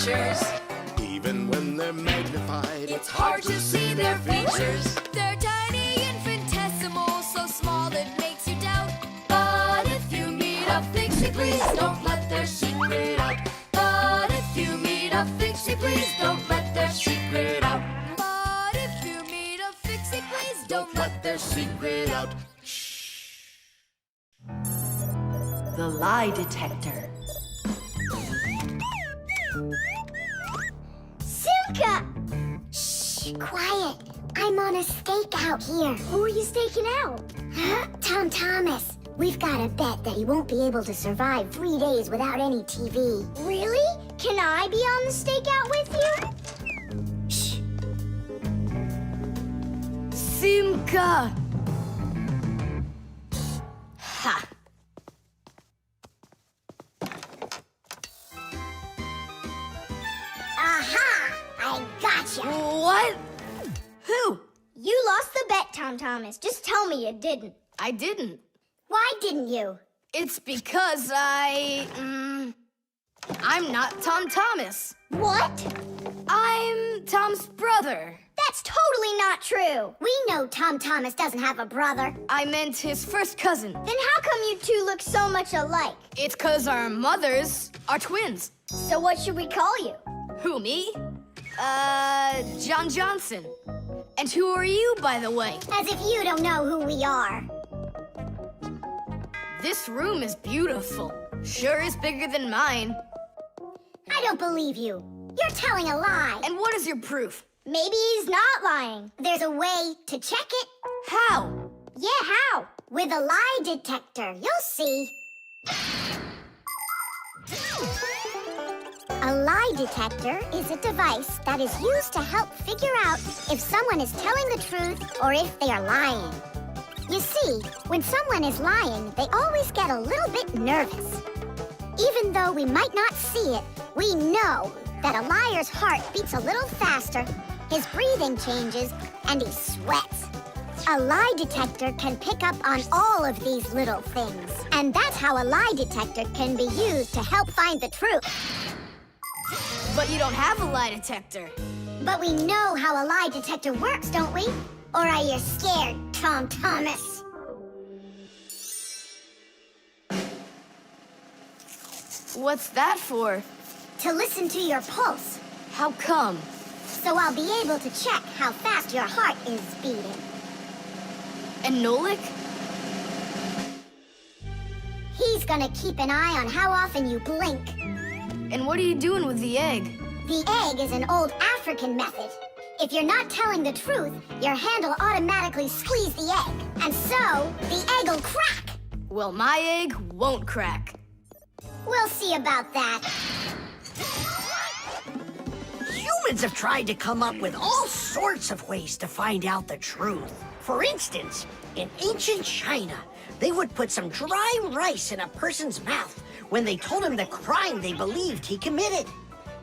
creatures. Even when they're magnified, It's hard to see their features. They're tiny, infinitesimal, so small it makes you doubt. But if you meet a Fixie, please don't let their secret out. But if you meet a Fixie, please don't let their secret out. But if you meet a Fixie, please don't let their secret out. The lie detector. Simka! Shh, quiet. I'm on a stakeout here. Who are you staking out? Huh? Tom Thomas. We've got a bet that he won't be able to survive 3 days without any TV. Really? Can I be on the stakeout with you? Shh. Simka! Ha! Aha! I gotcha! What? Who? You lost the bet, Tom Thomas. Just tell me you didn't. I didn't. Why didn't you? It's because I'm not Tom Thomas. What? I'm Tom's brother. That's totally not true. We know Tom Thomas doesn't have a brother. I meant his first cousin. Then how come you two look so much alike? It's 'cause our mothers are twins. So what should we call you? Who, me? John Johnson. And who are you, by the way? As if you don't know who we are. This room is beautiful. Sure is bigger than mine. I don't believe you. You're telling a lie. And what is your proof? Maybe he's not lying. There's a way to check it. How? Yeah, how? With a lie detector. You'll see. A lie detector is a device that is used to help figure out if someone is telling the truth or if they are lying. You see, when someone is lying, they always get a little bit nervous. Even though we might not see it, we know that a liar's heart beats a little faster, his breathing changes, and he sweats. A lie detector can pick up on all of these little things. And that's how a lie detector can be used to help find the truth. But you don't have a lie detector. But we know how a lie detector works, don't we? Or are you scared, Tom Thomas? What's that for? To listen to your pulse, How come? so I'll be able to check how fast your heart is beating. And Nolik? He's gonna keep an eye on how often you blink. And what are you doing with the egg? The egg is an old African method. If you're not telling the truth, your hand will automatically squeeze the egg. And so, the egg will crack. Well, my egg won't crack. We'll see about that. Humans have tried to come up with all sorts of ways to find out the truth. For instance, in ancient China, they would put some dry rice in a person's mouth when they told him the crime they believed he committed.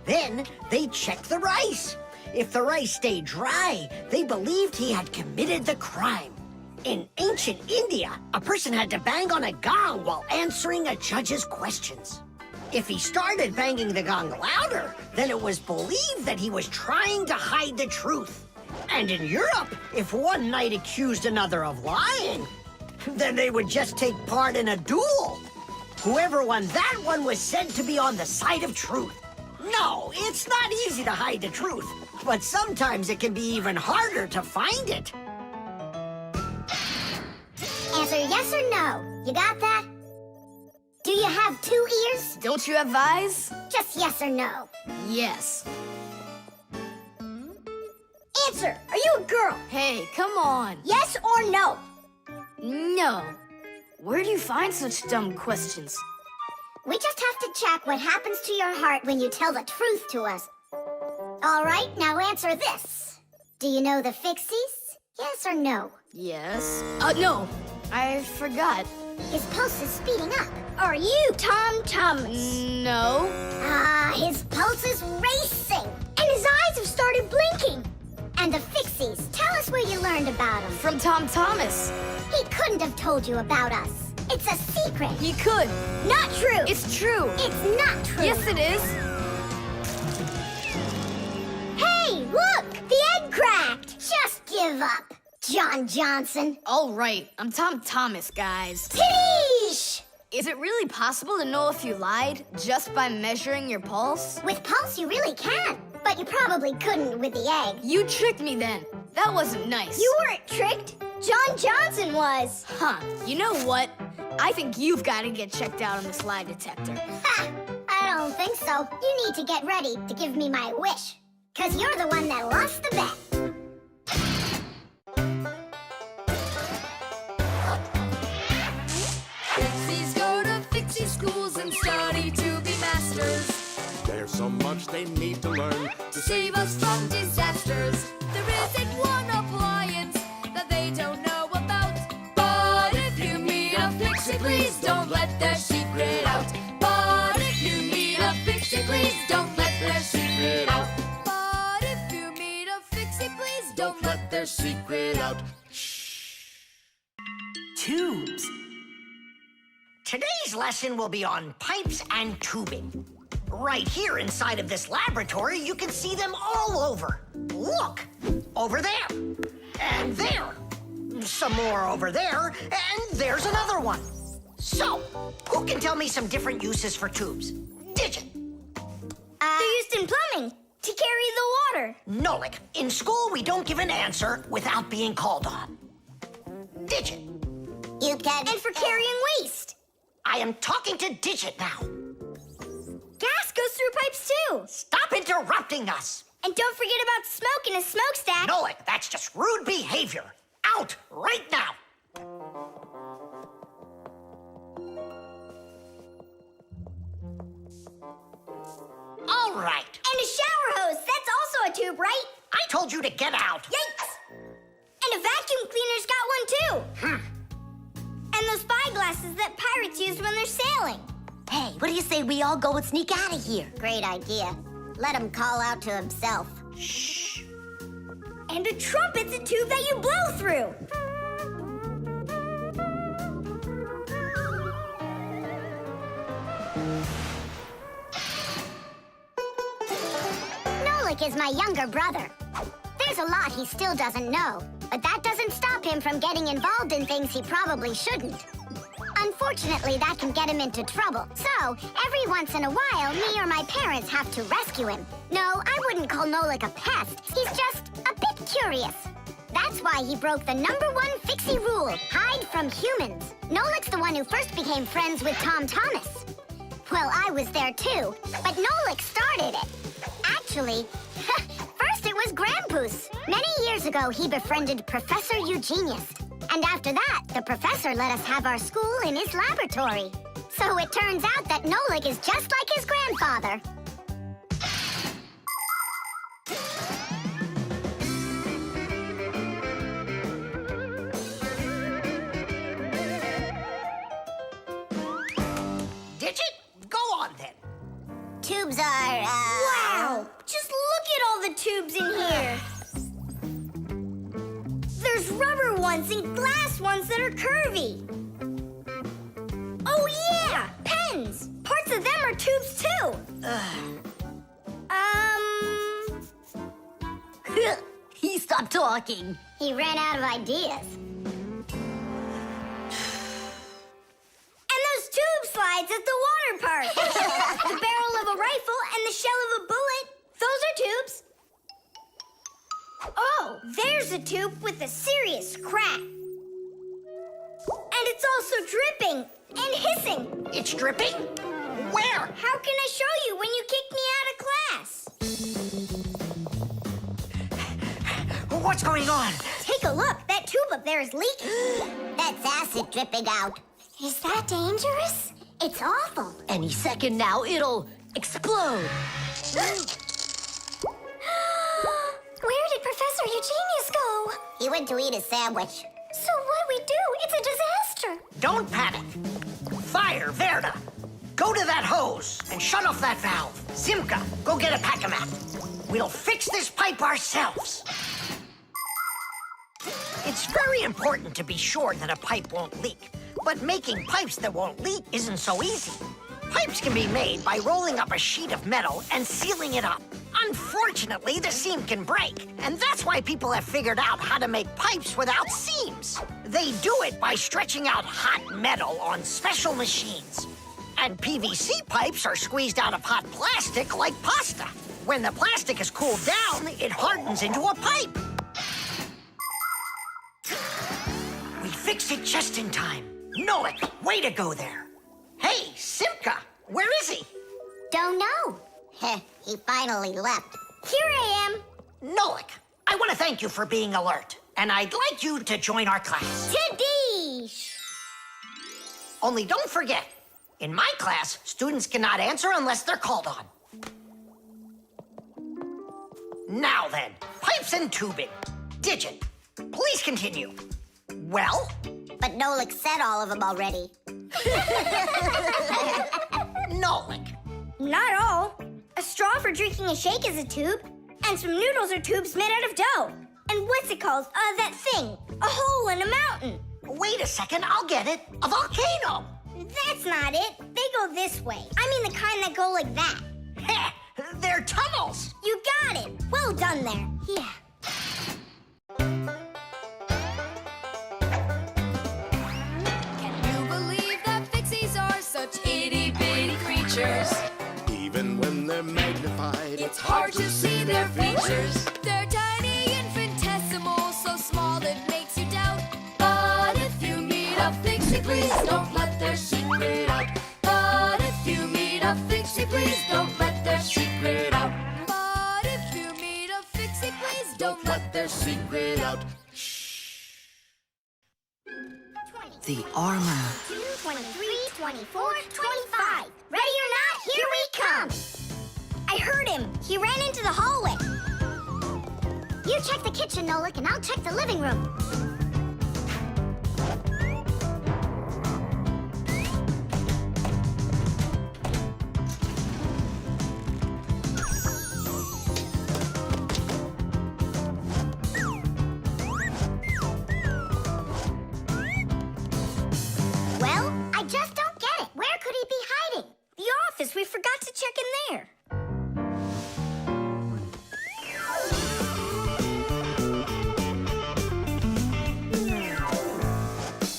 Then they'd check the rice. If the rice stayed dry, they believed he had committed the crime. In ancient India, a person had to bang on a gong while answering a judge's questions. If he started banging the gong louder, then it was believed that he was trying to hide the truth. And in Europe, if one knight accused another of lying, then they would just take part in a duel. Whoever won that one was said to be on the side of truth. No, it's not easy to hide the truth, but sometimes it can be even harder to find it. Answer yes or no. You got that? Do you have 2 ears? Don't you have eyes? Just yes or no. Yes. Answer. Are you a girl? Hey, come on. Yes or no? No. Where do you find such dumb questions? We just have to check what happens to your heart when you tell the truth to us. All right, now answer this. Do you know the Fixies? Yes or no? Yes. No. I forgot. His pulse is speeding up. Are you Tom Thomas? No. His pulse is racing. And his eyes have started blinking. And the Fixies, tell us where you learned about them. From Tom Thomas. He couldn't have told you about us. It's a secret. He could. Not true. It's true. It's not true. Yes, it is. give up, John Johnson. All right, I'm Tom Thomas, guys. Tish! Is it really possible to know if you lied just by measuring your pulse? With pulse, you really can, but you probably couldn't with the egg. You tricked me then. That wasn't nice. You weren't tricked. John Johnson was. Huh, you know what? I think you've got to get checked out on this lie detector. Ha! I don't think so. You need to get ready to give me my wish, 'cause you're the one that lost the bet. Fixies go to Fixie schools and study to be masters. There's so much they need to learn. To save us from disasters. There isn't one appliance that they don't know about. But if you meet a Fixie, please don't let their secret out. But if you meet a Fixie, please don't let their secret out. But if you meet a Fixie, please don't let their secret out. Tubes. Today's lesson will be on pipes and tubing. Right here inside of this laboratory, you can see them all over. Look, over there, and there. Some more over there, and there's another one. So, who can tell me some different uses for tubes? Digit. They're used in plumbing to carry the water. Nolik, in school we don't give an answer without being called on. Digit. You can. And for carrying waste. I am talking to Digit now. Gas goes through pipes too. Stop interrupting us. And don't forget about smoke in a smokestack. Nolik, that's just rude behavior. Out right now. All right. And a shower hose. That's also a tube, right? I told you to get out. Yikes! And a vacuum cleaner's got one too. And those spyglasses that pirates use when they're sailing. Hey, what do you say we all go and sneak out of here? Great idea. Let him call out to himself. Shh. And a trumpet's a tube that you blow through. Nolik is my younger brother. There's a lot he still doesn't know, but that doesn't stop him from getting involved in things he probably shouldn't. Unfortunately, that can get him into trouble. So, every once in a while, me or my parents have to rescue him. No, I wouldn't call Nolik a pest. He's just a bit curious. That's why he broke the #1 Fixie rule, hide from humans. Nolik's the one who first became friends with Tom Thomas. Well, I was there too, but Nolik started it. Actually, first it was Grampus. Many years ago, he befriended Professor Eugenius. And after that, the professor let us have our school in his laboratory. So it turns out that Nolik is just like his grandfather. Digit, go on then. Tubes are, Wow! Just look at all the tubes in here. There's rubber ones and glass ones that are curvy. Oh, yeah! Pens! Parts of them are tubes, too. He stopped talking. He ran out of ideas. And those tube slides at the water park. The barrel of a rifle and the shell of a bullet. Those are tubes. Oh, there's a tube with a serious crack. And it's also dripping and hissing. It's dripping? Where? How can I show you when you kicked me out of class? What's going on? Take a look. That tube up there is leaking. That's acid dripping out. Is that dangerous? It's awful. Any second now, it'll explode. Where did Professor Eugenius go? He went to eat a sandwich. So what do we do? It's a disaster. Don't panic. Fire, Verda. Go to that hose and shut off that valve. Zimka, go get a pack-a-mat. We'll fix this pipe ourselves. It's very important to be sure that a pipe won't leak. But making pipes that won't leak isn't so easy. Pipes can be made by rolling up a sheet of metal and sealing it up. Unfortunately, the seam can break, and that's why people have figured out how to make pipes without seams. They do it by stretching out hot metal on special machines. And PVC pipes are squeezed out of hot plastic like pasta. When the plastic is cooled down, it hardens into a pipe. We fixed it just in time. Nolik, way to go there. Hey, Simka, where is he? Don't know. He finally left. Here I am. Nolik, I want to thank you for being alert, and I'd like you to join our class. Tadish! Only don't forget, in my class, students cannot answer unless they're called on. Now then, pipes and tubing. Digit, please continue. Well? But Nolik said all of them already. Nolik. Not all. A straw for drinking a shake is a tube, and some noodles are tubes made out of dough. And what's it called? That thing. A hole in a mountain. Wait a second, I'll get it. A volcano. That's not it. They go this way. I mean the kind that go like that. Heh, they're tunnels. You got it. Well done there. Yeah. Can you believe that Fixies are such itty-bitty creatures? Even when they're magnified, It's hard to see their features. They're tiny, infinitesimal, so small it makes you doubt. But if you meet a Fixie, please don't let their secret out. But if you meet a Fixie, please don't let their secret out. But if you meet a Fixie, please Don't let their secret out. The armor. 23, 24, 25. Ready or not, here we come. I heard him. He ran into the hallway. You check the kitchen, Nolik, and I'll check the living room. Well, I just don't get it. Where could he be hiding? The office. We forgot to check in there.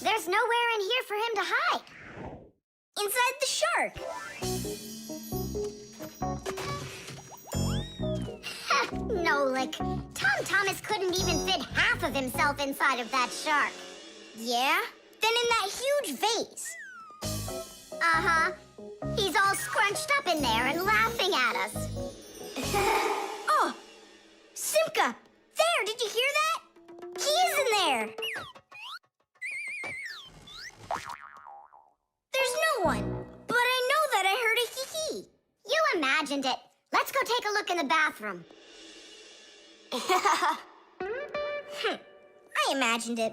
There's nowhere in here for him to hide. Inside the shark. Nolik, Tom Thomas couldn't even fit half of himself inside of that shark. Yeah? Then in that huge vase. Uh-huh. He's all scrunched up in there and laughing at us. Oh! Simka! There! Did you hear that? He is in there! There's no one. But I know that I heard a hee-hee. You imagined it. Let's go take a look in the bathroom. I imagined it.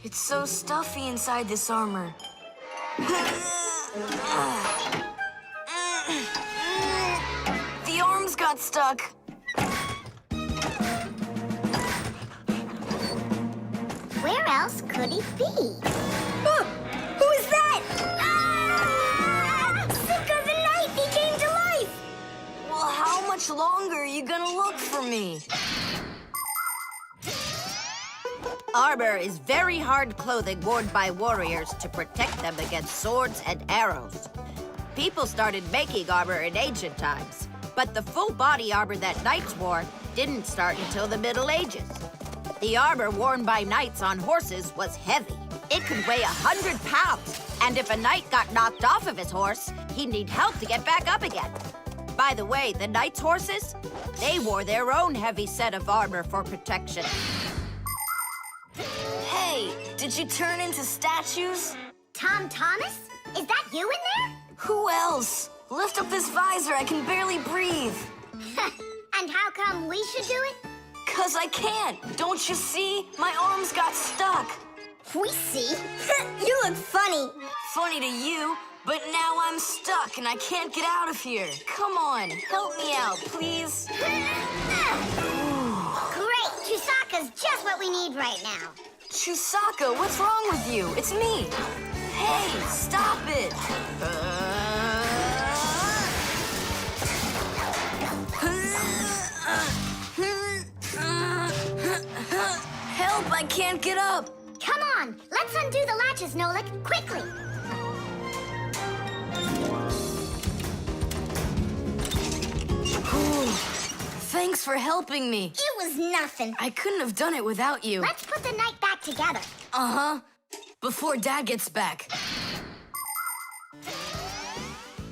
It's so stuffy inside this armor. The arms got stuck. Where else could he be? Who is that? Ah! Simka the knife! He came to life! Well, how much longer are you gonna look for me? Armor is very hard clothing worn by warriors to protect them against swords and arrows. People started making armor in ancient times, but the full body armor that knights wore didn't start until the Middle Ages. The armor worn by knights on horses was heavy. It could weigh 100 pounds, and if a knight got knocked off of his horse, he'd need help to get back up again. By the way, the knights' horses, they wore their own heavy set of armor for protection. Hey, did you turn into statues? Tom Thomas? Is that you in there? Who else? Lift up this visor, I can barely breathe. And how come we should do it? 'Cause I can't. Don't you see? My arms got stuck. We see. You look funny. Funny to you, but now I'm stuck and I can't get out of here. Come on, help me out, please. Great! Chusaka's just what we need right now. Chusaka, what's wrong with you? It's me. Hey, stop it. I can't get up. Come on, let's undo the latches, Nolik, quickly. Thanks for helping me. It was nothing. I couldn't have done it without you. Let's put the night back together. Uh-huh. Before Dad gets back.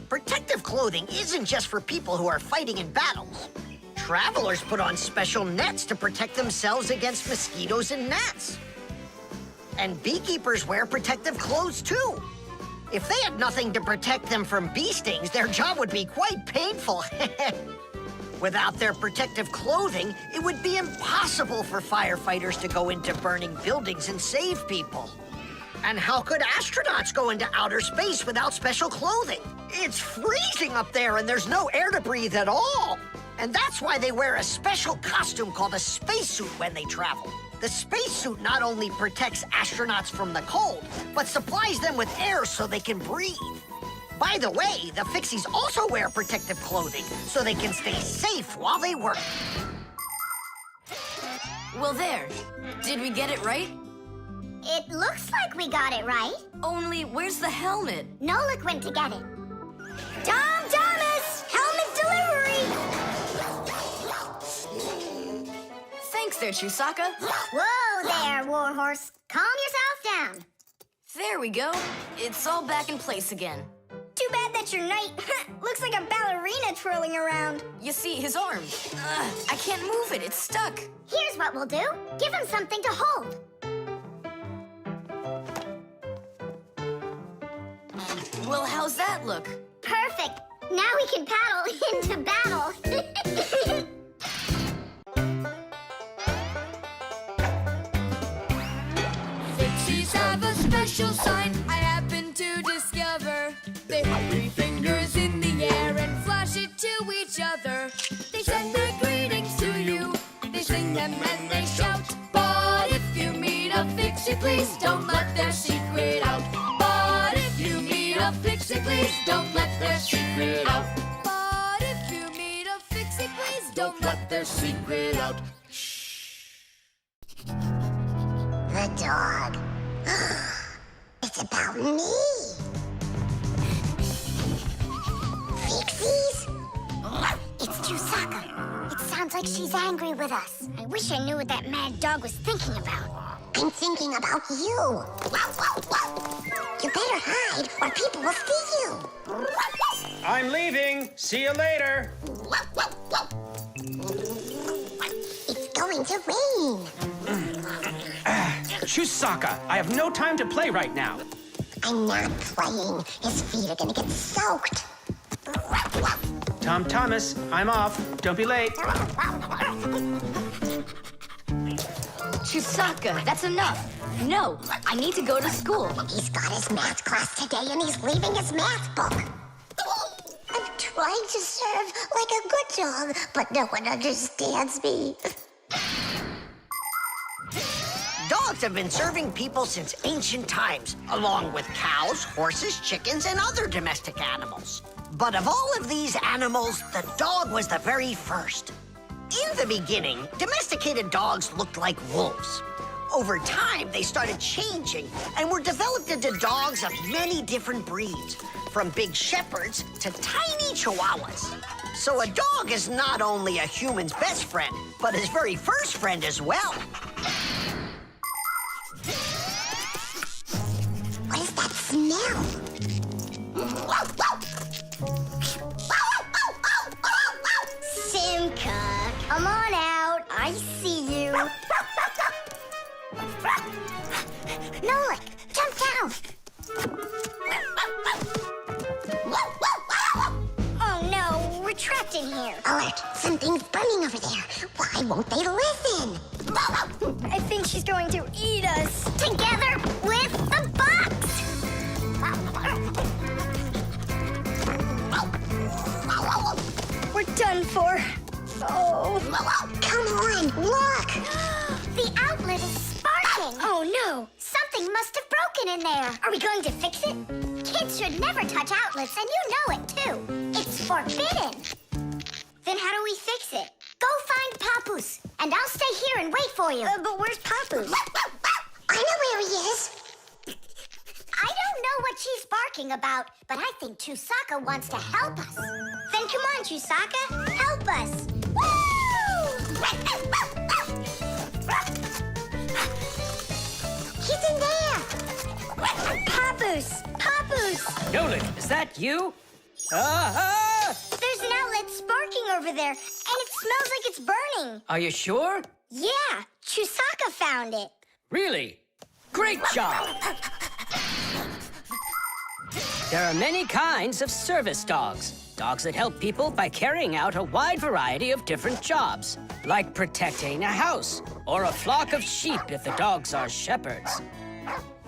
Protective clothing isn't just for people who are fighting in battles. Travelers put on special nets to protect themselves against mosquitoes and gnats. And beekeepers wear protective clothes, too. If they had nothing to protect them from bee stings, their job would be quite painful. Without their protective clothing, it would be impossible for firefighters to go into burning buildings and save people. And how could astronauts go into outer space without special clothing? It's freezing up there and there's no air to breathe at all. And that's why they wear a special costume called a spacesuit when they travel. The spacesuit not only protects astronauts from the cold, but supplies them with air so they can breathe. By the way, the Fixies also wear protective clothing so they can stay safe while they work. Well, there. Did we get it right? It looks like we got it right. Only, where's the helmet? Nolik went to get it. Tom Thomas! Helmet delivery! Thanks there, Chusaka. Whoa there, Warhorse. Calm yourself down. There we go. It's all back in place again. Too bad that your knight looks like a ballerina twirling around. You see, his arm. I can't move it. It's stuck. Here's what we'll do. Give him something to hold. Well, how's that look? Perfect. Now we can paddle into battle. Fixies have a special sign I happen to discover. They hop 3 fingers in the air and flash it to each other. They send their greetings to you. They sing them and they shout. But if you meet a Fixie, please don't let their secret out. But if you meet a Fixie, please don't let their secret out. But if you meet a Fixie, please don't let their secret out. The dog. It's about me. Fixies? It's Chusaka. It sounds like she's angry with us. I wish I knew what that mad dog was thinking about. I'm thinking about you. You better hide or people will see you. I'm leaving. See you later. It's going to rain. Chusaka, I have no time to play right now. I'm not playing. His feet are gonna get soaked. Tom Thomas, I'm off. Don't be late. Chusaka, that's enough. No, I need to go to school. He's got his math class today and he's leaving his math book. I'm trying to serve like a good dog, but no one understands me. Dogs have been serving people since ancient times, along with cows, horses, chickens, and other domestic animals. But of all of these animals, the dog was the very first. In the beginning, domesticated dogs looked like wolves. Over time, they started changing and were developed into dogs of many different breeds, from big shepherds to tiny chihuahuas. So a dog is not only a human's best friend, but his very first friend as well. What is that smell? Simka, come on out. I see you. Nolik, jump down. Oh no, we're trapped in here. Alert, something's burning over there. Why won't they listen? I think she's going to eat us. Together with the box. We're done for. Oh. Come on, look. The outlet is sparking. Oh no. Something must have broken in there. Are we going to fix it? Kids should never touch outlets, and you know it, too. It's forbidden. Then how do we fix it? Go find Papoose, and I'll stay here and wait for you. But where's Papoose? I know where he is. I don't know what she's barking about, but I think Chusaka wants to help us. Then come on, Chusaka. Help us. He's in there. Papoose! Papoose! Nolan, is that you? Ah! There's an outlet sparking over there, and it smells like it's burning. Are you sure? Yeah, Chusaka found it. Really? Great job! There are many kinds of service dogs. Dogs that help people by carrying out a wide variety of different jobs, like protecting a house or a flock of sheep if the dogs are shepherds.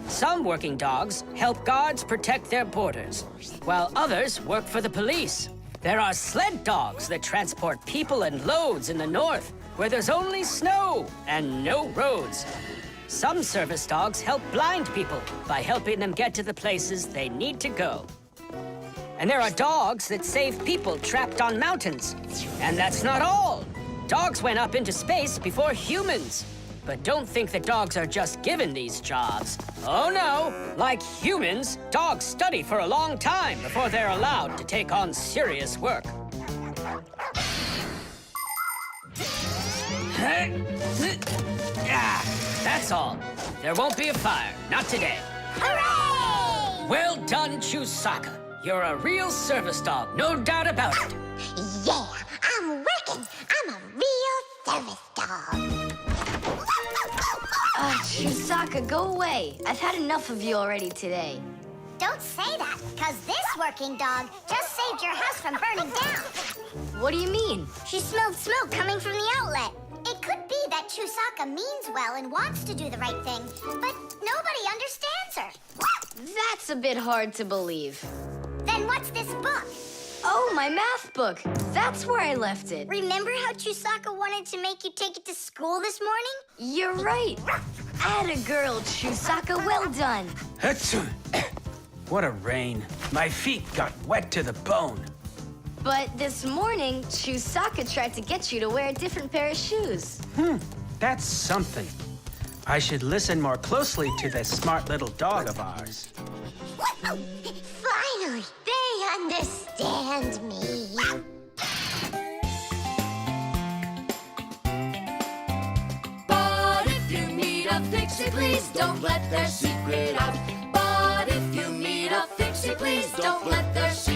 Some working dogs help guards protect their borders, while others work for the police. There are sled dogs that transport people and loads in the north, where there's only snow and no roads. Some service dogs help blind people by helping them get to the places they need to go. And there are dogs that save people trapped on mountains. And that's not all. Dogs went up into space before humans. But don't think that dogs are just given these jobs. Oh no! Like humans, dogs study for a long time before they're allowed to take on serious work. Ah, that's all. There won't be a fire, not today. Hooray! Well done, Chusaka. You're a real service dog, no doubt about it. Yeah, I'm working. I'm a real service dog. Chusaka, go away. I've had enough of you already today. Don't say that, because this working dog just saved your house from burning down. What do you mean? She smelled smoke coming from the outlet. It could be that Chusaka means well and wants to do the right thing, but nobody understands her. That's a bit hard to believe. Then what's this book? Oh, my math book. That's where I left it. Remember how Chusaka wanted to make you take it to school this morning? You're right. Atta girl, Chusaka. Well done. Achoo. What a rain. My feet got wet to the bone. But this morning, Chusaka tried to get you to wear a different pair of shoes. That's something. I should listen more closely to this smart little dog of ours. Finally, they understand me. But if you meet a Fixie, please don't let their secret out. But if you meet a Fixie, please don't let their secret out.